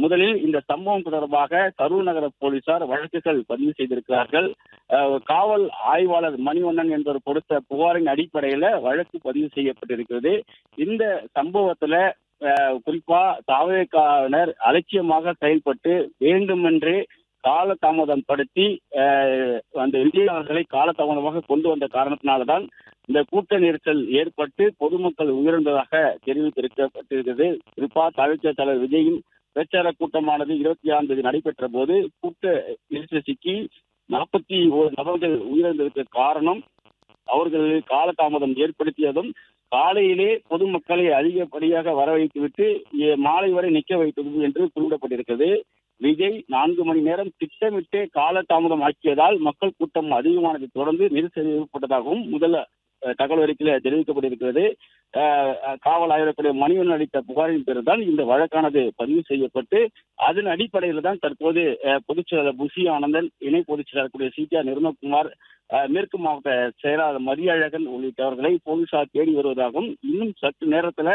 முதலில் இந்த சம்பவம் தொடர்பாக கரூர் நகர போலீசார் வழக்குகள் பதிவு செய்திருக்கிறார்கள். காவல் ஆய்வாளர் மணிவண்ணன் என்பவர் கொடுத்த புகாரின் அடிப்படையில வழக்கு பதிவு செய்யப்பட்டிருக்கிறது. இந்த சம்பவத்துல குறிப்பா தாவேக்காவினர் அலட்சியமாக செயல்பட்டு வேண்டுமென்றே காலதாமதம் படுத்தி அந்த விஜய் அவர்களை காலதாமதமாக கொண்டு வந்த காரணத்தினால்தான் இந்த கூட்ட நெரிசல் ஏற்பட்டு பொதுமக்கள் உயிரிழந்ததாக தெரிவித்திருக்கப்பட்டிருக்கிறது. குறிப்பா தாவேக்கா தலைவர் விஜயின் பிரச்சார கூட்டமானது 26ஆம் தேதி நடைபெற்ற போது கூட்ட நெரிசல் சிக்கி 41 நபர்கள் உயிரிழந்ததற்கு காரணம் அவர்கள் காலதாமதம் ஏற்படுத்தியதும், காலையிலே பொதுமக்களை அதிகப்படியாக வர வைத்துவிட்டு மாலை வரை நிற்க வைத்தது என்று குறிப்பிடப்பட்டிருக்கிறது. விஜய் 4 மணி நேரம் திட்டமிட்டு காலதாமதம் ஆக்கியதால் மக்கள் கூட்டம் அதிகமானதை தொடர்ந்து நெரிசல் ஏற்பட்டதாகவும் முதல் தகவல் அறிக்கையில் தெரிவிக்கப்பட்டிருக்கிறது. காவல் ஆய்வாளர் மணிவண்ணன் அளித்த புகாரின் பேரில் தான் இந்த வழக்கானது பதிவு செய்யப்பட்டு அதன் அடிப்படையில் தான் தற்போது பொதுச் செயலாளர் புசி ஆனந்தன், இணை பொதுச் செயலாளர் சிடிஆர் நிர்மல்குமார், மேற்கு மாவட்ட செயலாளர் மதியழகன் உள்ளிட்டவர்களை போலீசார் தேடி வருவதாகவும் இன்னும் சற்று நேரத்தில்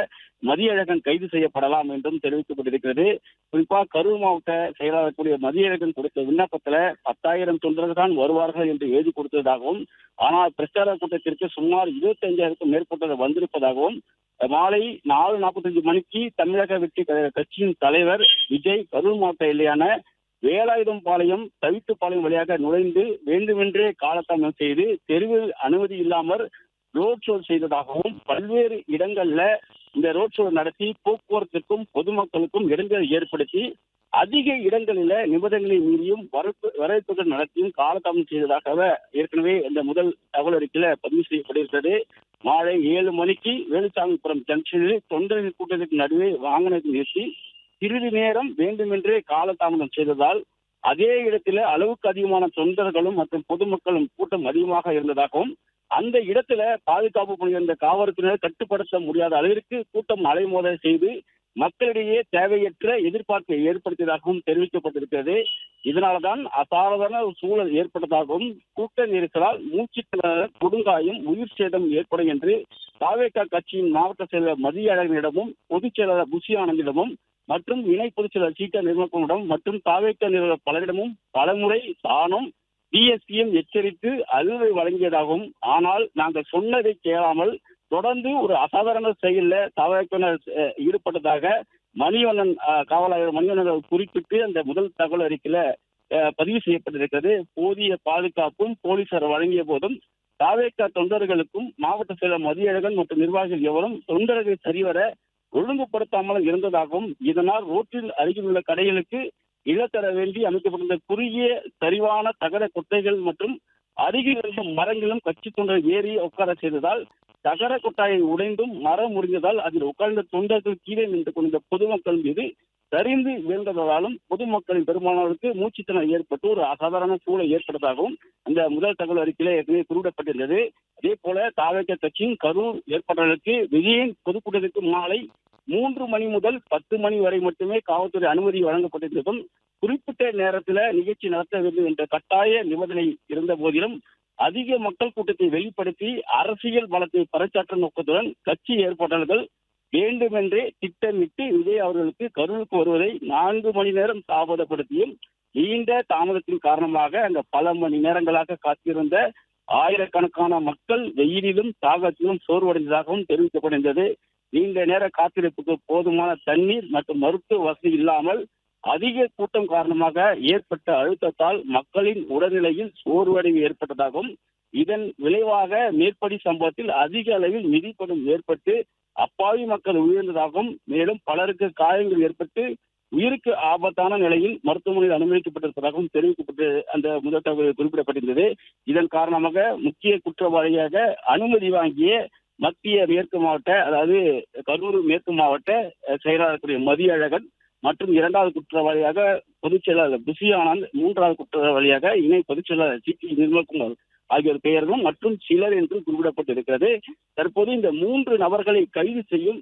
மதியழகன் கைது செய்யப்படலாம் என்றும் தெரிவிக்கப்பட்டிருக்கிறது. குறிப்பா கரூர் மாவட்ட செயலாளர் மதியழகன் கொடுத்த விண்ணப்பத்தில் 10,000 தொண்டர்கள் தான் வருவார்கள் என்று எழுதி கொடுத்ததாகவும், ஆனால் பிரச்சார கூட்டத்திற்கு சுமார் 25,000க்கும் மேற்பட்டவர் வந்திருப்பதாகவும், மாலை 4:45 மணிக்கு தமிழக வெற்றி கட்சியின் தலைவர் விஜய் கரூர் மாவட்ட எல்லையான வேலாயுதம்பாளையம் தவித்துப்பாளையம் வழியாக நுழைந்து வேண்டுமென்றே காலதாமதம் செய்து தெருவில் அனுமதி இல்லாமல் ரோட் ஷோ செய்ததாகவும், பல்வேறு இடங்கள்ல இந்த ரோட் ஷோ நடத்தி போக்குவரத்திற்கும் பொதுமக்களுக்கும் இடங்களை ஏற்படுத்தி அதிக இடங்களில நிபந்தனைகளை மீறியும் வரவேற்புகள் நடத்தியும் காலதாமதம் செய்ததாக ஏற்கனவே இந்த முதல் தகவல் அறிக்கையில பதிவு செய்யப்பட்டிருக்கிறது. மாலை 7 மணிக்கு வேலுசாமிபுரம் ஜங்ஷனில் தொண்டர்கள் கூட்டத்திற்கு நடுவே வாகனத்தை நிறுத்தி சிறிது நேரம் வேண்டுமென்றே காலதாமதம் செய்ததால் அதே இடத்துல அளவுக்கு அதிகமான தொண்டர்களும் மற்றும் பொதுமக்களும் கூட்டம் அதிகமாக இருந்ததாகவும், அந்த இடத்துல பாதுகாப்பு பணியிருந்த காவல்துறையினர் கட்டுப்படுத்த முடியாத அளவிற்கு கூட்டம் அலைமோத செய்து மக்களிடையே தேவையற்ற எதிர்பார்ப்பை ஏற்படுத்தியதாகவும் தெரிவிக்கப்பட்டிருக்கிறது. இதனால்தான் அசாதாரண சூழல் ஏற்பட்டதாகவும், கூட்ட நெரிசலால் மூச்சுத்திணறல், கொடுங்காயம், உயிர் சேதம் ஏற்படும் என்று தாவேக்கா கட்சியின் மாவட்ட செயலர் மதியழகனிடமும் பொதுச் செயலாளர் புசி ஆனந்திடமும் மற்றும் இணை பொதுச் செயலாளர் சிடிஆர் நிர்மல்குமாரிடம் மற்றும் தாவேக்கா நிறுவனர் பலரிடமும் பலமுறை தானும் டிஎஸ்பியும் எச்சரித்து அறிவுரை வழங்கியதாகவும், ஆனால் நாங்கள் சொன்னதை கேளாமல் தொடர்ந்து ஒரு அசாதாரண செயலில் தாவேக்காவினர் ஈடுபட்டதாக மணிவண்ணன் காவல் ஆய்வாளர் மணிவண்ணன் குறிப்பிட்டு அந்த முதல் தகவல் அறிக்கையில பதிவு செய்யப்பட்டிருக்கிறது. போதிய பாதுகாப்பும் போலீசார் வழங்கிய போதும் தாவேக்கா தொண்டர்களுக்கும் மாவட்ட செயலர் மதியழகன் மற்றும் நிர்வாகிகள் எவரும் தொண்டர்கள் சரிவர ஒழுங்குபடுத்தாமல் இருந்ததாகவும், இதனால் ரோட்டில் அருகில் உள்ள கடைகளுக்கு இழத்தர வேண்டி அமைக்கப்பட்டிருந்த குறுகிய சரிவான தகர கொட்டைகள் மற்றும் அருகில் இருந்த மரங்களும் கட்சி தொண்டர்கள் ஏறி உட்கார செய்ததால் தகர கொட்டாயை உடைந்தும் மரம் முறிந்ததால் அதில் உட்கார்ந்த தொண்டர்கள் கீழே நின்று கொண்ட பொதுமக்கள் மீது சரிந்து வீழ்ந்ததாலும் பொதுமக்களின் பெரும்பாலானோருக்கு மூச்சுத்திணறல் ஏற்பட்டு ஒரு அசாதாரண சூழல் ஏற்பட்டதாகவும் அந்த முதல் தகவல் அறிக்கையில ஏற்கனவே குறிப்பிடப்பட்டிருந்தது. அதே போல தாவேக்கா கட்சியின் கரூர் ஏற்பாட்டாளருக்கு விஜயின் பொதுக்கூட்டத்திற்கு மாலை 3 மணி முதல் 10 மணி வரை மட்டுமே காவல்துறை அனுமதி வழங்கப்பட்டிருந்ததும், குறிப்பிட்ட நேரத்தில் நிகழ்ச்சி நடத்த வேண்டும் என்ற கட்டாய நிபந்தனை இருந்த போதிலும் அதிக மக்கள் கூட்டத்தை வெளிப்படுத்தி அரசியல் பலத்தை பறைசாற்றும் நோக்கத்துடன் கட்சி ஏற்பாட்டாளர்கள் வேண்டுமென்றே திட்டமிட்டு விஜய் அவர்களுக்கு கரூருக்கு வருவதை 4 மணி நேரம் தாமதப்படுத்தியும் நீண்ட தாமதத்தின் காரணமாக அங்க பல மணி நேரங்களாக காத்திருந்த ஆயிரக்கணக்கான மக்கள் வெயிலிலும் தாகத்திலும் சோர்வடைந்ததாகவும் தெரிவிக்கப்படுகின்றது. நீண்ட நேர காத்திருப்புக்கு போதுமான தண்ணீர் மற்றும் மருத்துவ வசதி இல்லாமல் அதிக கூட்டம் காரணமாக ஏற்பட்ட அழுத்தத்தால் மக்களின் உடல்நிலையில் சோர்வடைவு ஏற்பட்டதாகவும், இதன் விளைவாக மேற்படி சம்பவத்தில் அதிக அளவில் மிதிப்படும் ஏற்பட்டு அப்பாவி மக்கள் உயிர்ந்ததாகவும், மேலும் பலருக்கு காயங்கள் ஏற்பட்டு உயிருக்கு ஆபத்தான நிலையில் மருத்துவமனையில் அனுமதிக்கப்பட்டிருப்பதாகவும் தெரிவிக்கப்பட்டு அந்த முதல் தகவல் குறிப்பிடப்பட்டிருந்தது. இதன் காரணமாக முக்கிய குற்றவாளியாக அனுமதி வாங்கிய மத்திய மேற்கு மாவட்ட, அதாவது கரூர் மேற்கு மாவட்ட செயலாளர் மதியழகன் மற்றும் 2வது குற்றவாளியாக பொதுச் செயலாளர் புசி ஆனந்த், 3வது குற்றவாளியாக இணை பொதுச் செயலாளர் சிடிஆர் நிர்மல்குமார் ஆகியோர் பெயர்களும் மற்றும் சிலர் என்று குறிப்பிடப்பட்டிருக்கிறது. தற்போது இந்த 3 நபர்களை கைது செய்யும்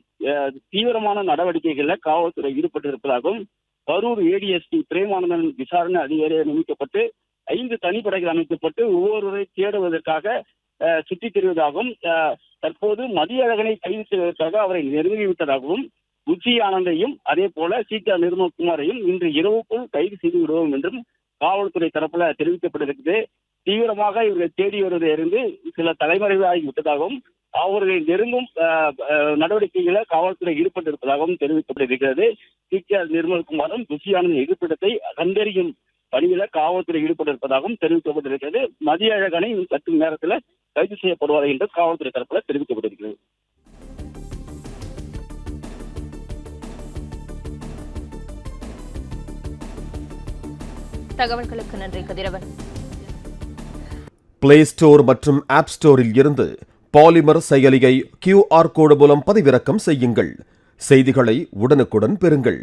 தீவிரமான நடவடிக்கைகளில் காவல்துறை ஈடுபட்டிருப்பதாகவும், கரூர் ஏடிஎஸ்பி பிரேமானந்தன் விசாரணை அதிகாரியாக நியமிக்கப்பட்டு 5 தனிப்படைகள் அமைக்கப்பட்டு ஒவ்வொருவரை தேடுவதற்காக சுற்றித் திரிவதாகவும், தற்போது மதியழகனை கைது செய்வதற்காக அவரை நெருங்கிவிட்டதாகவும், புஷி ஆனந்தையும் அதே போல சீதா நிர்மல்குமாரையும் இன்று இரவுக்குள் கைது செய்து விடுவோம் என்றும் காவல்துறை தரப்புல தெரிவிக்கப்பட்டிருக்கிறது. தீவிரமாக இவர்கள் தேடி வருவதை இருந்து சில தலைமறைவாகி விட்டதாகவும் அவர்களை நெருங்கும் நடவடிக்கைகளை காவல்துறை ஈடுபட்டிருப்பதாகவும் தெரிவிக்கப்பட்டிருக்கிறது. சீதா நிர்மல்குமாரும் புஷி ஆனந்த் இருப்பிடத்தை கண்டறியும் பணியில காவல்துறை ஈடுபட்டிருப்பதாகவும் தெரிவிக்கப்பட்டிருக்கிறது. மதிய அழகனை சற்று நேரத்தில் கைது செய்யப்படுவார் என்று காவல்துறை தரப்புல தெரிவிக்கப்பட்டிருக்கிறது. தகவல்களுக்கு நன்றி கதிரவன். பிளே ஸ்டோர் மற்றும் ஆப் ஸ்டோரில் இருந்து பாலிமர் செயலியை QR கோடு மூலம் பதிவிறக்கம் செய்யுங்கள். செய்திகளை உடனுக்குடன் பெறுங்கள்.